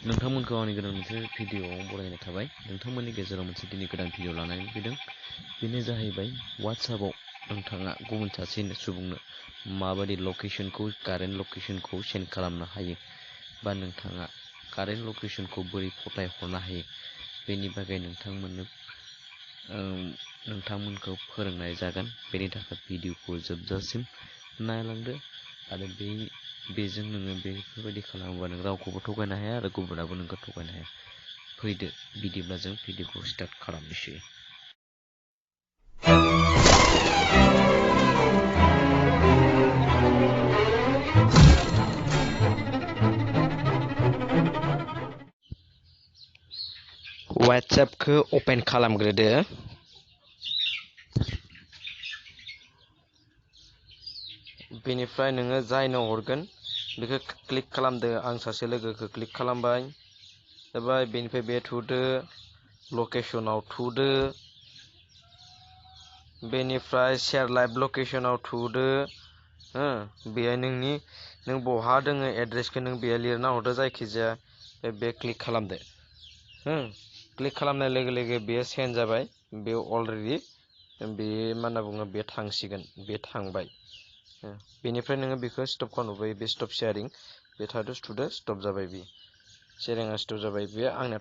नोंथांमोनखौ आंनि गोदान मोनसे भिडिअ'आव बरायनाय थाबाय। नोंथांमोननि गेजेराव मोनसे दिनै गोदान भिडिअ लानानै फैदों। बेनो जाहैबाय WhatsAppआव नोंथाङा गुबुन सासे सुबुंनो माबायदि लकेशनखौ कारेन्ट लकेशनखौ सेन्ड खालामनो हायो बा नोंथाङा कारेन्ट लकेशनखौ बोरै फथायहरनो हायो बेनि बागै नोंथांमोनखौ फोरोंनाय जागोन। बेनि थाखाय भिडिअ'खौ जोबजासिम नायलांदो आरो बेजों नोङो बेफोरबायदि खालामोबा नों रावखौबो थगायनो हाया आरो गुबुनाबो नोंखौ थगायनो हाया। फैदो बिदिब्ला जों भिडिअ'खौ स्टार्ट खालामनोसै। WhatsAppखौ अपेन खालामग्रोदो। बेनिफ्राय नोङो जायनो हरगोन बेखौ क्लिक खालामदो। आं सासे लोगोखौ क्लिक खालामबाय जाबाय। बेनिफ्राय बे थुदो, लकेशनाव थुदो, बेनिफ्राय शेयार लाइभ लकेशनाव थुदो। बेहाय नों बहा दोङो एड्रेसखौ नों बेहाय लिरना हरदो जायखिजाया। बे क्लिक खालामदो। क्लिक खालामनाय लोगो लोगो बेयो सेन्ड जाबाय। बे अलरेडि बे मा होनना बुङो बे थांसिगोन। बे थांबाय। बेनिफ्राय नोङो बेखौ स्टप खालामबाय। बे स्टप शेयारिं बे थुदो स्टप जाबाय। बे शेयारिंआ स्टप जाबाय। बे आंना